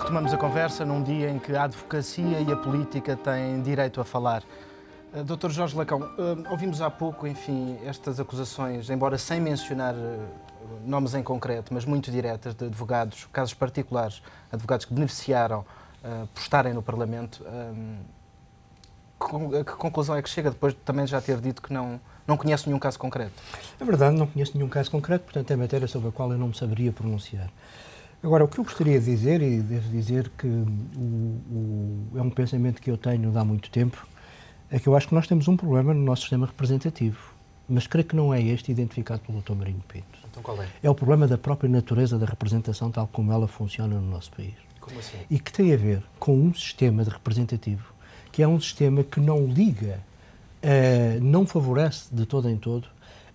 Retomamos a conversa num dia em que a advocacia e a política têm direito a falar. Dr. Jorge Lacão, ouvimos há pouco, enfim, estas acusações, embora sem mencionar nomes em concreto, mas muito diretas, de advogados, casos particulares, advogados que beneficiaram por estarem no Parlamento. A que conclusão é que chega depois de também já ter dito que não conhece nenhum caso concreto? É verdade, não conheço nenhum caso concreto, portanto é matéria sobre a qual eu não me saberia pronunciar. Agora, o que eu gostaria de dizer, e devo dizer que é um pensamento que eu tenho de há muito tempo, é que eu acho que nós temos um problema no nosso sistema representativo, mas creio que não é este identificado pelo Dr. Marinho Pinto. Então qual é? É o problema da própria natureza da representação tal como ela funciona no nosso país. Como assim? E que tem a ver com um sistema de representativo que é um sistema que não liga, não favorece de todo em todo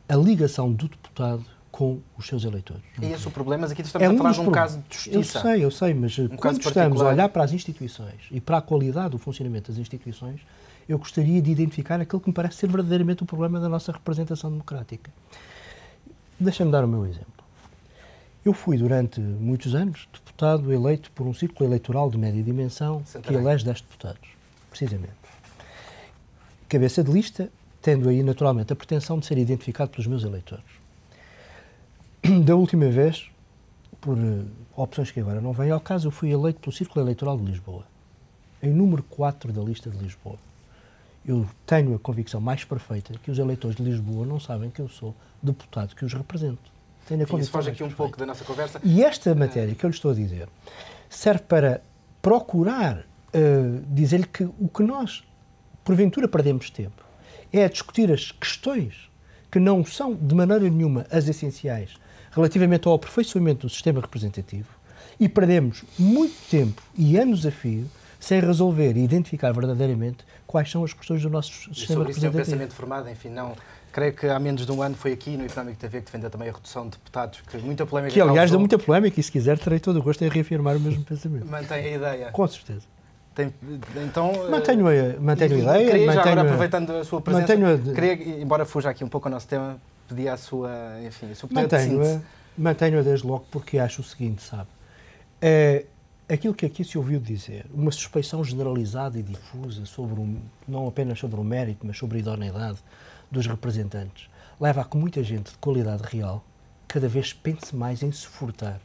a ligação do deputado com os seus eleitores. E esse é o problema, mas aqui estamos a falar de um caso de justiça. Eu sei, mas quando estamos a olhar para as instituições e para a qualidade do funcionamento das instituições, eu gostaria de identificar aquilo que me parece ser verdadeiramente o problema da nossa representação democrática. Deixa-me dar o meu exemplo. Eu fui, durante muitos anos, deputado eleito por um círculo eleitoral de média dimensão que elege 10 deputados, precisamente. Cabeça de lista, tendo aí, naturalmente, a pretensão de ser identificado pelos meus eleitores. Da última vez, por opções que agora não vêm ao caso, eu fui eleito pelo Círculo Eleitoral de Lisboa, em número 4 da lista de Lisboa. Eu tenho a convicção mais perfeita que os eleitores de Lisboa não sabem que eu sou deputado que os represento. Tenho a convicção. Isso foge aqui um pouco da nossa conversa. E esta matéria que eu lhe estou a dizer serve para procurar dizer-lhe que o que nós, porventura, perdemos tempo é a discutir as questões que não são, de maneira nenhuma, as essenciais relativamente ao aperfeiçoamento do sistema representativo, e perdemos muito tempo e anos a fio sem resolver e identificar verdadeiramente quais são as questões do nosso sistema representativo. Sobre isso é um pensamento formado, enfim, não... Creio que há menos de um ano foi aqui no Económico TV que defendeu também a redução de deputados, que muita polémica que aliás causou. deu muita polémica e, se quiser, terei todo o gosto em reafirmar o mesmo pensamento. Mantém a ideia? Com certeza. Então, mantenho a ideia. Queria já agora, aproveitando a sua presença, queria, embora fuja aqui um pouco ao nosso tema, pedir a sua, enfim, a sua poder de síntese. Mantenho-a desde logo porque acho o seguinte, sabe? Aquilo que aqui se ouviu dizer, uma suspeição generalizada e difusa sobre não apenas sobre o mérito, mas sobre a idoneidade dos representantes, leva a que muita gente de qualidade real cada vez pense mais em se furtar.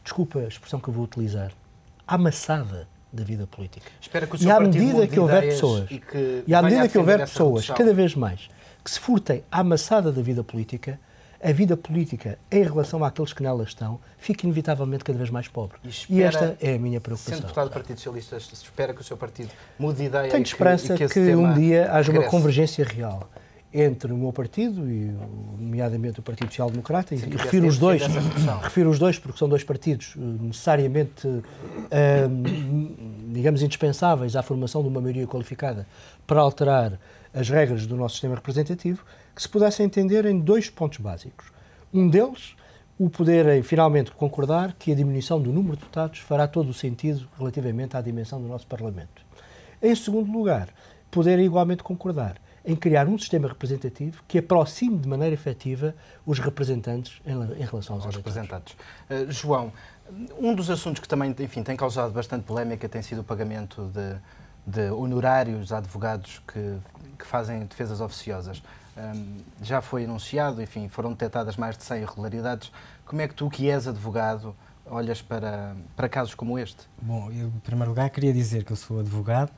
Desculpa a expressão que eu vou utilizar. Amassada da vida política. Espero que o seu partido mude de ideias e à medida que houver pessoas cada vez mais que se furtem à amassada da vida política, a vida política, em relação àqueles que nela estão, fica inevitavelmente cada vez mais pobre. E esta é a minha preocupação. Sendo deputado do Partido Socialista, espera que o seu partido mude de ideia. Tenho esperança que um dia haja uma convergência real entre o meu partido e, nomeadamente, o Partido Social Democrata, e refiro os dois porque são dois partidos necessariamente, digamos, indispensáveis à formação de uma maioria qualificada para alterar as regras do nosso sistema representativo, que se pudessem entender em dois pontos básicos. Um deles, o poderem finalmente concordar que a diminuição do número de deputados fará todo o sentido relativamente à dimensão do nosso Parlamento. Em segundo lugar, poderem igualmente concordar em criar um sistema representativo que aproxime de maneira efetiva os representantes em relação aos representantes. João, um dos assuntos que também, enfim, tem causado bastante polémica tem sido o pagamento de honorários a advogados que fazem defesas oficiosas. Já foi anunciado, enfim, foram detectadas mais de 100 irregularidades. Como é que tu, que és advogado, olhas para casos como este? Bom, eu, em primeiro lugar, queria dizer que eu sou advogado,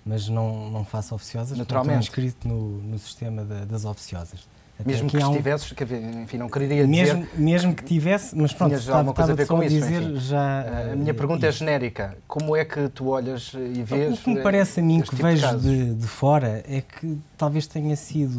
mas não faço oficiosas. Naturalmente. Estou inscrito no sistema das oficiosas. Até mesmo que estivesses, enfim, não queria dizer... Mesmo que tivesse, mas pronto, tinhas alguma coisa a ver com isso, dizer enfim. Já... A minha pergunta é genérica. Como é que tu olhas e vês... O que me parece a mim, que tipo vejo de fora, é que talvez tenha sido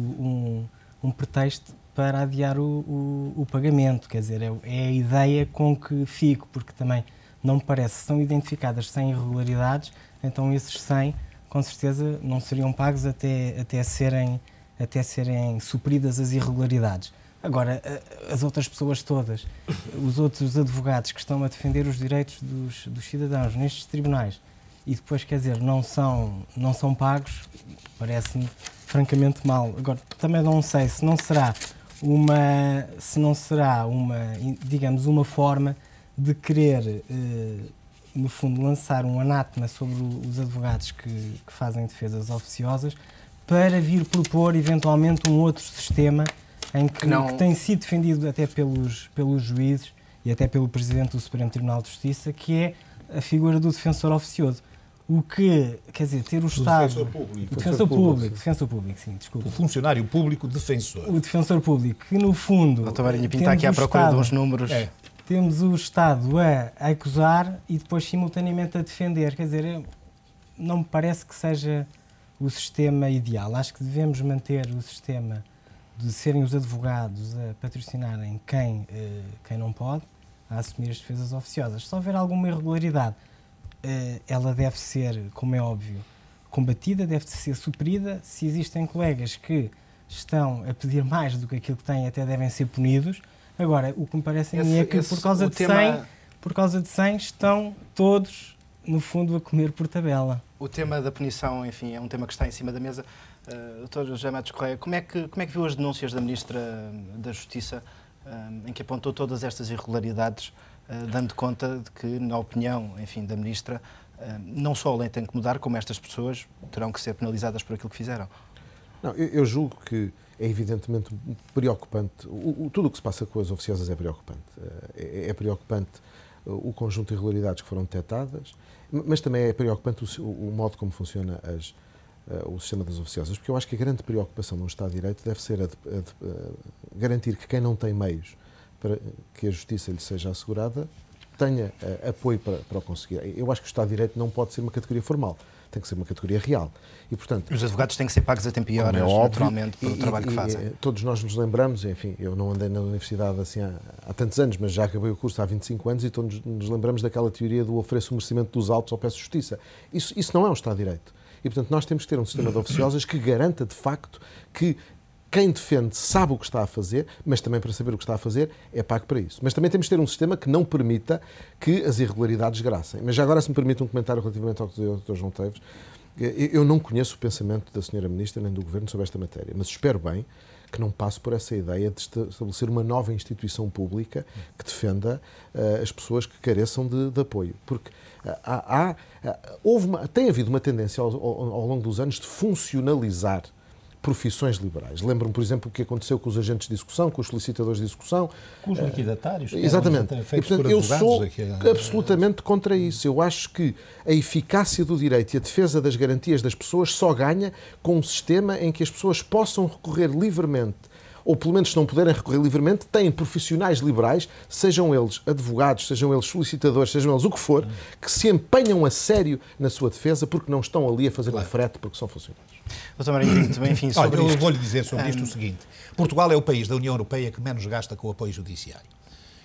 um pretexto para adiar o pagamento. Quer dizer, é a ideia com que fico, porque também não me parece, se são identificadas 100 irregularidades, então esses 100, com certeza, não seriam pagos até serem supridas as irregularidades. Agora, as outras pessoas todas, os outros advogados que estão a defender os direitos dos cidadãos nestes tribunais e depois, quer dizer, não são pagos, parece-me francamente mal. Agora, também não sei se não será digamos, uma forma de querer no fundo, lançar um anátema sobre os advogados que fazem defesas oficiosas para vir propor, eventualmente, um outro sistema em que tem sido defendido até pelos juízes e até pelo Presidente do Supremo Tribunal de Justiça, que é a figura do defensor oficioso. O que, quer dizer, ter o Estado... Defensor público, sim, desculpa. O funcionário público defensor. O defensor público, que no fundo... Doutor Marinho Pinto está aqui à procura de uns números... Temos o Estado a acusar e depois simultaneamente a defender. Quer dizer, não me parece que seja o sistema ideal. Acho que devemos manter o sistema de serem os advogados a patrocinarem quem não pode, a assumir as defesas oficiosas. Se houver alguma irregularidade, ela deve ser, como é óbvio, combatida, deve ser suprida. Se existem colegas que estão a pedir mais do que aquilo que têm, até devem ser punidos. Agora, o que me parece a mim é que por causa de 100 estão todos, no fundo, a comer por tabela. O tema da punição, enfim, é um tema que está em cima da mesa. Dr. José Matos Correia, como é que viu as denúncias da Ministra da Justiça, em que apontou todas estas irregularidades, dando conta de que, na opinião, enfim, da Ministra, não só a lei tem que mudar, como estas pessoas terão que ser penalizadas por aquilo que fizeram? Não, eu julgo que é evidentemente preocupante. Tudo o que se passa com as oficiosas é preocupante. É preocupante o conjunto de irregularidades que foram detectadas, mas também é preocupante o modo como funciona o sistema das oficiosas, porque eu acho que a grande preocupação num Estado de Direito deve ser a garantir que quem não tem meios para que a justiça lhe seja assegurada tenha apoio para o conseguir. Eu acho que o Estado de Direito não pode ser uma categoria formal, tem que ser uma categoria real. E, portanto, os advogados têm que ser pagos a tempo e horas, naturalmente, pelo trabalho que fazem. Todos nós nos lembramos, enfim, eu não andei na universidade assim há tantos anos, mas já acabei o curso há 25 anos e todos nos lembramos daquela teoria do ofereço o merecimento dos autos ou peço justiça. Isso não é um Estado de Direito. E, portanto, nós temos que ter um sistema de oficiosas que garanta, de facto, que quem defende sabe o que está a fazer, mas também para saber o que está a fazer é pago para isso. Mas também temos de ter um sistema que não permita que as irregularidades gracem. Mas já agora, se me permite um comentário relativamente ao que dizia o Dr. João Teves, eu não conheço o pensamento da Sra. Ministra nem do Governo sobre esta matéria, mas espero bem que não passe por essa ideia de estabelecer uma nova instituição pública que defenda as pessoas que careçam de apoio. Porque tem havido uma tendência ao longo dos anos de funcionalizar profissões liberais. Lembro-me, por exemplo, o que aconteceu com os agentes de execução, com os solicitadores de execução. Com os liquidatários. Exatamente. E, portanto, eu sou absolutamente contra isso. Eu acho que a eficácia do direito e a defesa das garantias das pessoas só ganha com um sistema em que as pessoas possam recorrer livremente, ou pelo menos se não puderem recorrer livremente, têm profissionais liberais, sejam eles advogados, sejam eles solicitadores, sejam eles o que for, que se empenham a sério na sua defesa porque não estão ali a fazer um frete porque são funcionários. Doutor Marinho Pinto, enfim, sobre eu vou-lhe dizer sobre isto o seguinte. Portugal é o país da União Europeia que menos gasta com o apoio judiciário.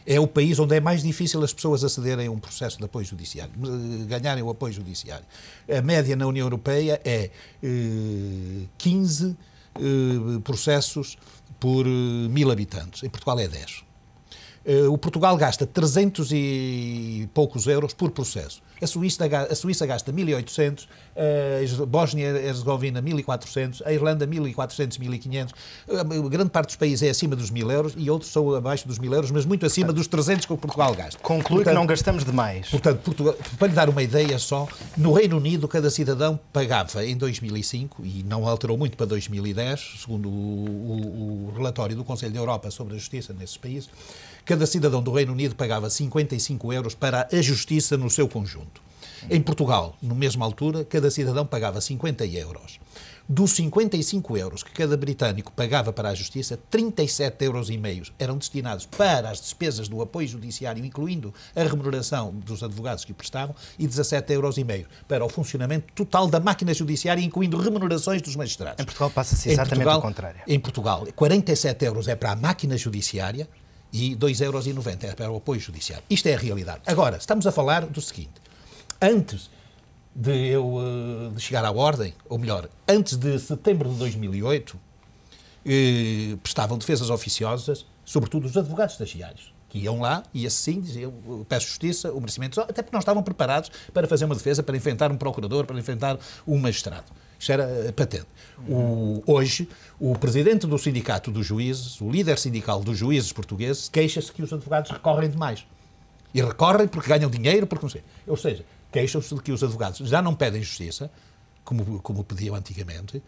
É o país onde é mais difícil as pessoas acederem a um processo de apoio judiciário, ganharem o apoio judiciário. A média na União Europeia é 15 processos por 1000 habitantes. Em Portugal é 10. O Portugal gasta 300 e poucos euros por processo. A Suíça gasta 1.800, a Bósnia-Herzegovina 1.400, a Irlanda 1.400, 1.500. A grande parte dos países é acima dos 1.000 euros e outros são abaixo dos 1.000 euros, mas muito acima dos 300 que o Portugal gasta. Conclui que não gastamos demais. Portanto, Portugal, para lhe dar uma ideia só, no Reino Unido cada cidadão pagava em 2005, e não alterou muito para 2010, segundo o relatório do Conselho da Europa sobre a justiça nesses países, cada cidadão do Reino Unido pagava 55 euros para a justiça no seu conjunto. Em Portugal, na mesma altura, cada cidadão pagava 50 euros. Dos 55 euros que cada britânico pagava para a justiça, 37,5 euros eram destinados para as despesas do apoio judiciário, incluindo a remuneração dos advogados que o prestavam, e 17,5 euros para o funcionamento total da máquina judiciária, incluindo remunerações dos magistrados. Em Portugal passa-se exatamente o contrário. Em Portugal, 47 euros é para a máquina judiciária e 2,90 euros é para o apoio judiciário. Isto é a realidade. Agora, estamos a falar do seguinte. Antes de chegar à ordem, ou melhor, antes de setembro de 2008, prestavam defesas oficiosas, sobretudo os advogados estagiários, que iam lá e assim diziam, peço justiça, o merecimento, até porque não estavam preparados para fazer uma defesa, para enfrentar um procurador, para enfrentar um magistrado. Isto era patente. Hoje, o presidente do sindicato dos juízes, o líder sindical dos juízes portugueses, queixa-se que os advogados recorrem demais. E recorrem porque ganham dinheiro, porque não sei. Ou seja, queixam-se de que os advogados já não pedem justiça, como pediam antigamente,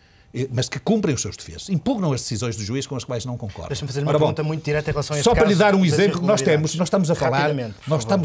mas que cumprem os seus deveres. Impugnam as decisões do juiz com as quais não concordam. Deixa-me fazer uma pergunta muito direta em relação a este caso. Só para lhe dar um das exemplo, nós estamos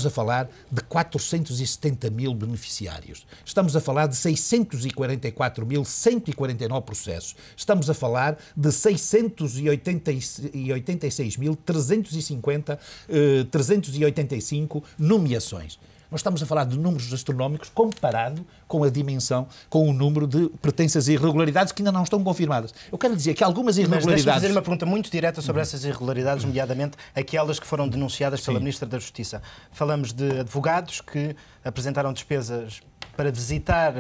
a falar de 470 mil beneficiários. Estamos a falar de 644.149 processos. Estamos a falar de 686.385 nomeações. Nós estamos a falar de números astronómicos comparado com a dimensão, com o número de pretensas irregularidades que ainda não estão confirmadas. Eu quero dizer que algumas irregularidades... Mas deixa-me fazer uma pergunta muito direta sobre essas irregularidades, nomeadamente aquelas que foram denunciadas pela Ministra da Justiça. Falamos de advogados que apresentaram despesas para visitar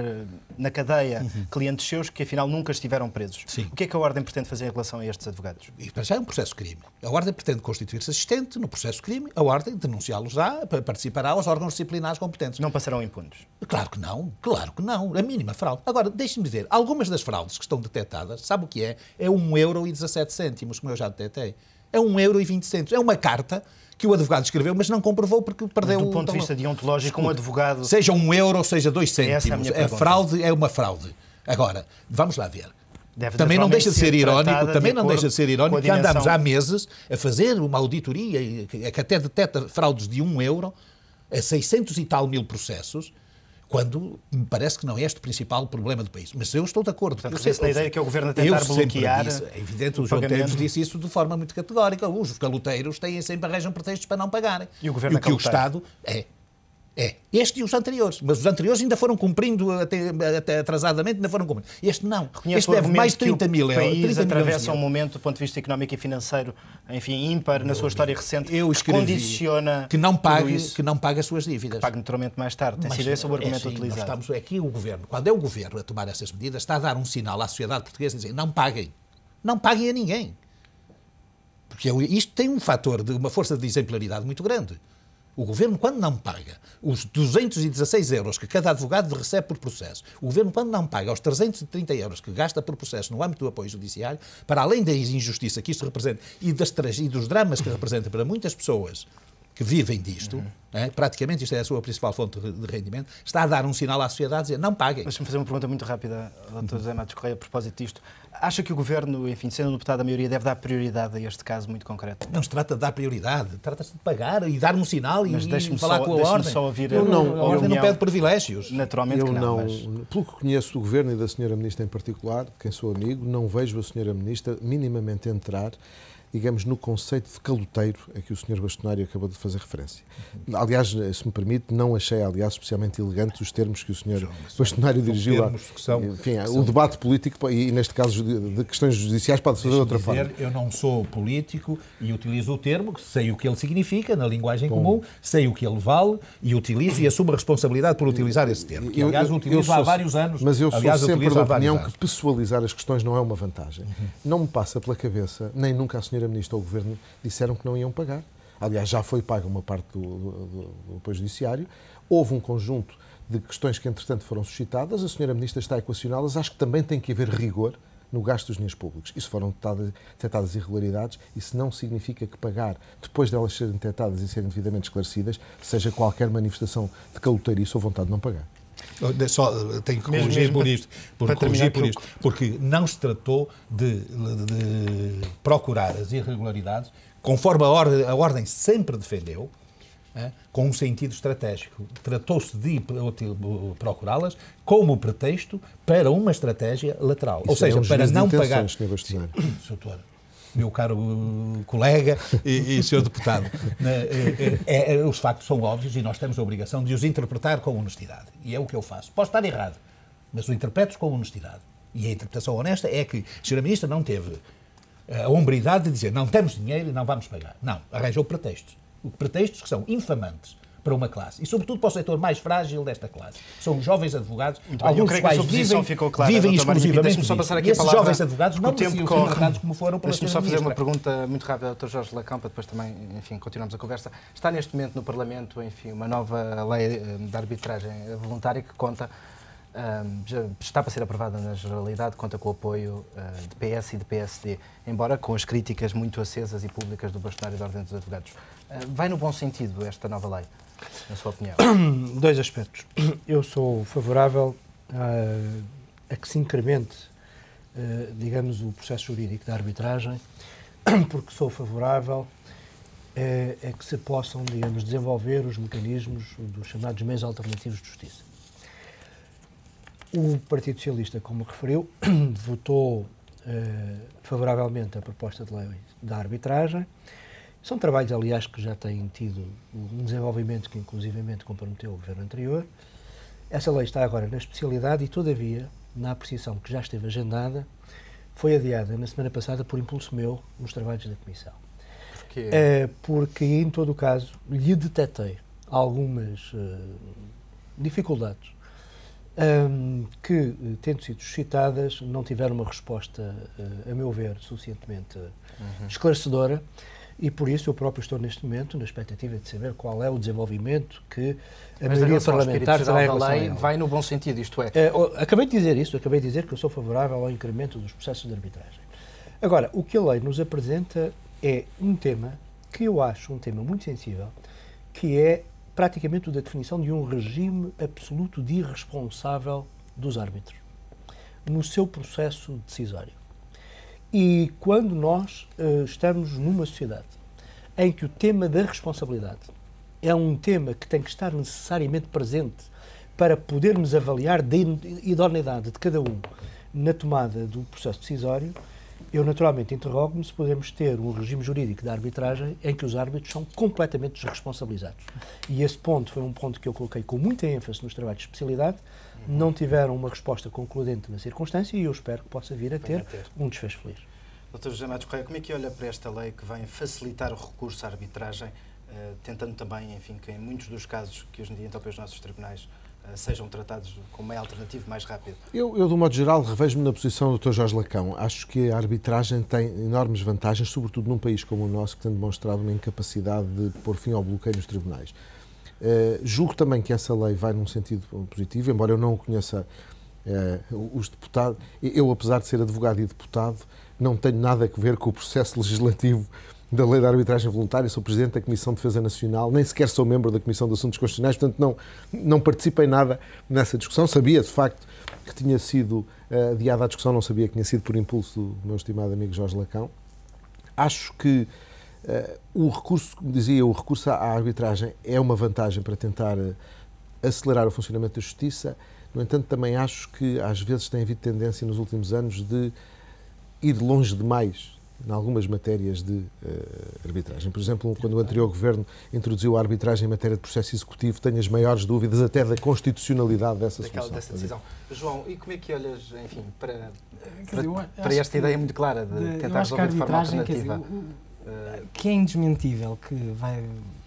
na cadeia clientes seus que afinal nunca estiveram presos. Sim. O que é que a Ordem pretende fazer em relação a estes advogados? E para já é um processo-crime. A Ordem pretende constituir-se assistente no processo-crime, a Ordem denunciá-los-á, participará aos órgãos disciplinares competentes. Não passarão impunes? Claro que não, a mínima fraude. Agora, deixe-me dizer, algumas das fraudes que estão detectadas, sabe o que é? É 1,17€, como eu já detetei. É 1,20€. É uma carta que o advogado escreveu, mas não comprovou porque perdeu... Mas do ponto de vista deontológico, um advogado... Seja 1€, seja 2 cêntimos. É fraude, é uma fraude. Agora, vamos lá ver. Também não deixa de ser irónico, que andamos há meses a fazer uma auditoria que até detecta fraudes de 1€, a 600 e tal mil processos, quando me parece que não é este o principal problema do país. Mas eu estou de acordo. Portanto, eu na ideia que é o Governo a tentar bloquear... É evidente, o João Teves disse isso de forma muito categórica. Os caloteiros arranjam pretextos para não pagarem. E o Governo que o Estado este e os anteriores. Mas os anteriores ainda foram cumprindo, até atrasadamente, ainda foram cumprindo. Este não. Este deve mais de 30 mil euros. O país atravessa um momento, do ponto de vista económico e financeiro, enfim, ímpar na sua história recente, que condiciona que não pague as suas dívidas. Pague naturalmente mais tarde. Tem sido esse o argumento utilizado. Estamos aqui, o Governo, quando é o Governo a tomar essas medidas, está a dar um sinal à sociedade portuguesa a dizer não paguem. Não paguem a ninguém. Porque isto tem um fator de uma força de exemplaridade muito grande. O Governo, quando não paga os 216 euros que cada advogado recebe por processo, o Governo, quando não paga os 330 euros que gasta por processo no âmbito do apoio judiciário, para além da injustiça que isto representa e dos dramas que representa para muitas pessoas que vivem disto, praticamente isto é a sua principal fonte de rendimento, está a dar um sinal à sociedade a dizer não paguem. Deixa-me fazer uma pergunta muito rápida ao Dr. José Matos Correia a propósito disto. Acha que o Governo, enfim, sendo deputado da maioria, deve dar prioridade a este caso muito concreto? Não se trata de dar prioridade, trata-se de pagar e dar um sinal e falar com a Ordem. Só ouvir a Ordem não pede privilégios. Naturalmente que não. Mas... Pelo que conheço do Governo e da Sra. Ministra em particular, de quem sou amigo, não vejo a Sra. Ministra minimamente entrar, digamos, no conceito de caloteiro a que o Sr. Bastonário acabou de fazer referência. Aliás, se me permite, não achei, especialmente elegantes os termos que o Sr. Bastonário dirigiu lá. Enfim, o debate político, e neste caso de questões judiciais, pode fazer de outra forma. Eu não sou político e utilizo o termo, sei o que ele significa na linguagem comum, sei o que ele vale e utilizo e assumo a responsabilidade por utilizar esse termo, que aliás utilizo há vários anos. Mas eu sou sempre da opinião que pessoalizar as questões não é uma vantagem. Não me passa pela cabeça, nem nunca a Sra. Ministra ou o Governo disseram que não iam pagar. Aliás, já foi paga uma parte do apoio judiciário. Houve um conjunto de questões que, entretanto, foram suscitadas. A Sra. Ministra está a equacioná-las. Acho que também tem que haver rigor no gasto dos dinheiros públicos. Isso foram detectadas irregularidades. Isso não significa que pagar, depois delas serem detectadas e serem devidamente esclarecidas, seja qualquer manifestação de caloteirice ou vontade de não pagar. Só tenho que corrigir por isto, porque não se tratou de procurar as irregularidades, conforme a Ordem sempre defendeu, com um sentido estratégico. Tratou-se de procurá-las como pretexto para uma estratégia lateral. Isso, ou seja, para não pagar... Doutor, meu caro colega e senhor deputado, os factos são óbvios e nós temos a obrigação de os interpretar com honestidade. E é o que eu faço. Posso estar errado, mas o interpreto com honestidade. E a interpretação honesta é que a Sra. Ministra não teve a hombridade de dizer não temos dinheiro e não vamos pagar. Não, arranjou pretextos. Pretextos que são infamantes para uma classe e, sobretudo, para o setor mais frágil desta classe. São os jovens advogados, alguns dos quais vivem exclusivamente disso. E esses jovens advogados não mereciam ser tratados como foram pela Deixe-me só fazer uma pergunta muito rápida ao Dr. Jorge Lacampa, depois também, enfim, continuamos a conversa. Está neste momento no Parlamento, enfim, uma nova lei de arbitragem voluntária que conta, já está para ser aprovada na generalidade, conta com o apoio de PS e de PSD, embora com as críticas muito acesas e públicas do Bastonário da Ordem dos Advogados. Vai no bom sentido esta nova lei? na sua opinião? Dois aspectos. Eu sou favorável a que se incremente, digamos, o processo jurídico da arbitragem, porque sou favorável a que se possam, digamos, desenvolver os mecanismos dos chamados meios alternativos de justiça. O Partido Socialista, como referiu, votou favoravelmente a proposta de lei da arbitragem. São trabalhos, aliás, que já têm tido um desenvolvimento que, inclusivamente, comprometeu o governo anterior. Essa lei está agora na especialidade e, todavia, na apreciação que já esteve agendada, foi adiada na semana passada por impulso meu nos trabalhos da Comissão. Porquê? Porque, em todo o caso, lhe detetei algumas dificuldades que, tendo sido suscitadas, não tiveram uma resposta, a meu ver, suficientemente esclarecedora, e por isso eu próprio estou neste momento na expectativa de saber qual é o desenvolvimento que a maioria parlamentar terá em relação a ela. Vai no bom sentido, isto é. Acabei de dizer isso, acabei de dizer que eu sou favorável ao incremento dos processos de arbitragem. Agora, o que a lei nos apresenta é um tema que eu acho um tema muito sensível, que é praticamente o da definição de um regime absoluto de irresponsável dos árbitros no seu processo decisório. E quando nós estamos numa sociedade em que o tema da responsabilidade é um tema que tem que estar necessariamente presente para podermos avaliar a idoneidade de cada um na tomada do processo decisório, eu naturalmente interrogo-me se podemos ter um regime jurídico de arbitragem em que os árbitros são completamente desresponsabilizados. E esse ponto foi um ponto que eu coloquei com muita ênfase nos trabalhos de especialidade, não tiveram uma resposta concludente na circunstância e eu espero que possa vir a ter um desfecho feliz. Dr. José Matos Correia, como é que olha para esta lei que vem facilitar o recurso à arbitragem, tentando também, enfim, que em muitos dos casos que hoje em dia entram pelos nossos tribunais sejam tratados como meio alternativo mais rápido? Eu, de um modo geral, revejo-me na posição do Dr. Jorge Lacão. Acho que a arbitragem tem enormes vantagens, sobretudo num país como o nosso, que tem demonstrado uma incapacidade de pôr fim ao bloqueio nos tribunais. Julgo também que essa lei vai num sentido positivo, embora eu não conheça os deputados. Eu, apesar de ser advogado e deputado, não tenho nada a ver com o processo legislativo da Lei da Arbitragem Voluntária. Sou Presidente da Comissão de Defesa Nacional, nem sequer sou membro da Comissão de Assuntos Constitucionais, portanto não participei nada nessa discussão. Sabia, de facto, que tinha sido adiada a discussão, não sabia que tinha sido por impulso do meu estimado amigo Jorge Lacão. Acho que o recurso, como dizia, o recurso à arbitragem é uma vantagem para tentar acelerar o funcionamento da justiça. No entanto, também acho que às vezes tem havido tendência nos últimos anos de ir longe demais em algumas matérias de arbitragem. Por exemplo, quando o anterior governo introduziu a arbitragem em matéria de processo executivo, tenho as maiores dúvidas até da constitucionalidade dessa solução. Dessa decisão. João, e como é que olhas, enfim, para esta ideia muito clara de tentar resolver de forma alternativa? Que é indesmentível que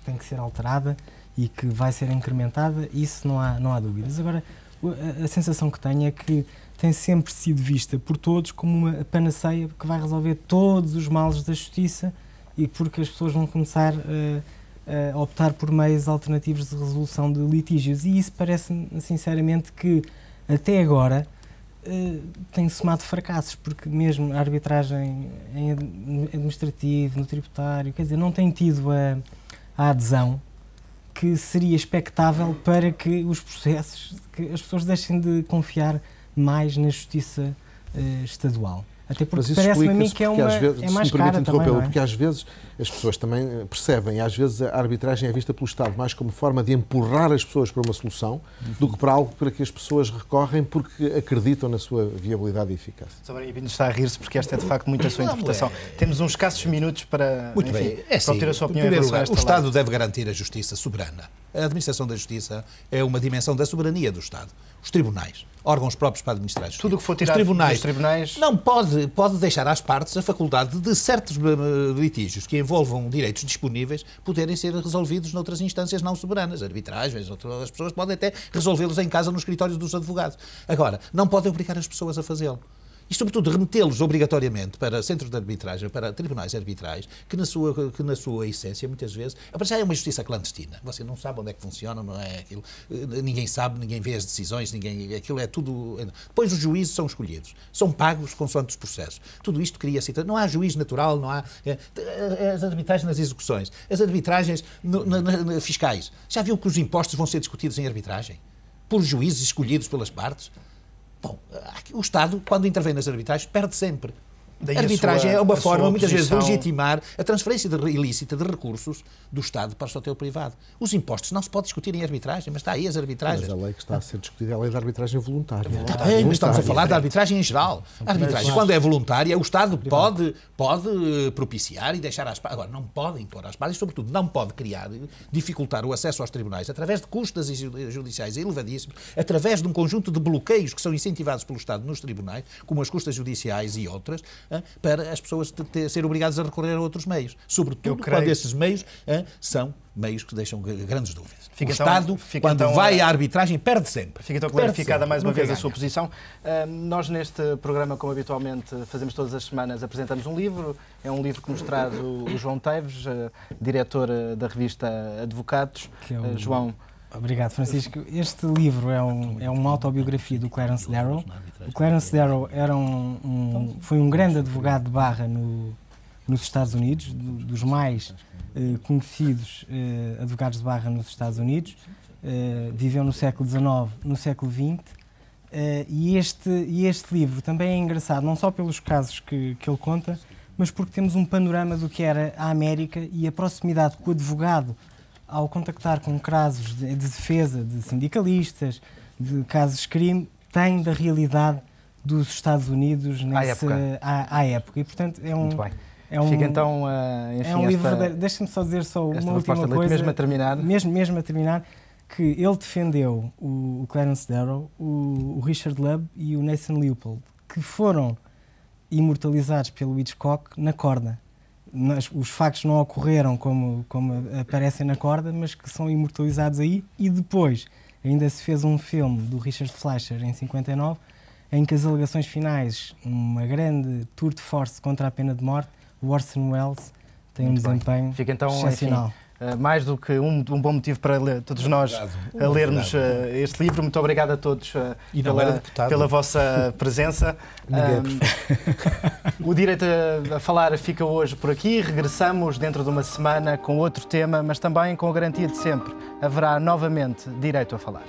tem que ser alterada e que vai ser incrementada, isso não há dúvidas. Agora, a sensação que tenho é que tem sempre sido vista por todos como uma panaceia que vai resolver todos os males da justiça e porque as pessoas vão começar a optar por meios alternativos de resolução de litígios. E isso parece-me, sinceramente, que até agora tem somado fracassos, porque mesmo a arbitragem em administrativo, no tributário, quer dizer, não tem tido a adesão que seria expectável para que os processos, que as pessoas deixem de confiar mais na justiça estadual. Até porque parece-me a mim que é mais cara também, não é? Porque às vezes as pessoas também percebem, às vezes a arbitragem é vista pelo Estado mais como forma de empurrar as pessoas para uma solução do que para algo para que as pessoas recorrem porque acreditam na sua viabilidade e eficácia. Sr. Bem-vindo, está a rir-se porque esta é de facto muito a sua interpretação. Temos uns escassos minutos para, muito bem. Para obter a sua opinião. Em primeiro lugar, o Estado deve garantir a justiça soberana. A administração da justiça é uma dimensão da soberania do Estado. Os tribunais, órgãos próprios para administrar a justiça. Tudo o que for tirado dos tribunais... Não pode deixar às partes a faculdade de certos litígios que envolvam direitos disponíveis poderem ser resolvidos noutras instâncias não soberanas, arbitragens, as pessoas podem até resolvê-los em casa nos escritórios dos advogados. Agora, não podem obrigar as pessoas a fazê-lo. e, sobretudo, remetê-los obrigatoriamente para centros de arbitragem, para tribunais arbitrais, que na sua essência, muitas vezes, já é uma justiça clandestina. Você não sabe onde é que funciona, não é aquilo. Ninguém sabe, ninguém vê as decisões, aquilo é tudo... Depois os juízes são escolhidos, são pagos consoante os processos. Tudo isto cria situação. Não há juiz natural, não há... As arbitragens nas execuções, as arbitragens fiscais. Já viu que os impostos vão ser discutidos em arbitragem? Por juízes escolhidos pelas partes? Bom, o Estado, quando intervém nas arbitragens, perde sempre. A arbitragem é uma forma, muitas vezes, de legitimar a transferência ilícita de recursos do Estado para o setor privado. Os impostos não se pode discutir em arbitragem, mas está aí as arbitragens. Mas a lei que está a ser discutida é a lei da arbitragem voluntária. Está bem, mas estamos a falar da arbitragem em geral. A arbitragem, quando é voluntária, o Estado pode propiciar e deixar às partes. Agora, não pode impor às partes e, sobretudo, não pode dificultar o acesso aos tribunais através de custas judiciais elevadíssimos, através de um conjunto de bloqueios que são incentivados pelo Estado nos tribunais, como as custas judiciais e outras, para as pessoas serem obrigadas a recorrer a outros meios. Sobretudo quando esses meios são meios que deixam grandes dúvidas. O Estado, quando vai à arbitragem, perde sempre. Fica então clarificada mais uma vez a sua posição. Nós, neste programa, como habitualmente fazemos todas as semanas, apresentamos um livro. É um livro que nos traz o João Teves, diretor da revista Advocados. João... Obrigado, Francisco. Este livro é uma autobiografia do Clarence Darrow. O Clarence Darrow foi um grande advogado de barra nos Estados Unidos, dos mais conhecidos advogados de barra nos Estados Unidos. Viveu no século XIX, no século XX. E este livro também é engraçado, não só pelos casos que ele conta, mas porque temos um panorama do que era a América e a proximidade que o advogado, ao contactar com casos de defesa de sindicalistas, de casos de crime, tem da realidade dos Estados Unidos à época. E, portanto, Fica então, enfim, é um livro... Deixa-me só dizer uma última coisa. Mesmo a terminar, que ele defendeu o Clarence Darrow, o Richard Lubb e o Nathan Leopold, que foram imortalizados pelo Hitchcock na corda. Os factos não ocorreram como aparecem na corda, mas que são imortalizados aí. E depois ainda se fez um filme do Richard Fleischer, em 59, em que as alegações finais, uma grande tour de force contra a pena de morte, o Orson Welles tem um desempenho excepcional. Enfim, mais do que um bom motivo para todos nós lermos este livro. Muito obrigado a todos pela vossa presença. O Direito a Falar fica hoje por aqui. Regressamos dentro de uma semana com outro tema, mas também com a garantia de sempre. Haverá novamente Direito a Falar.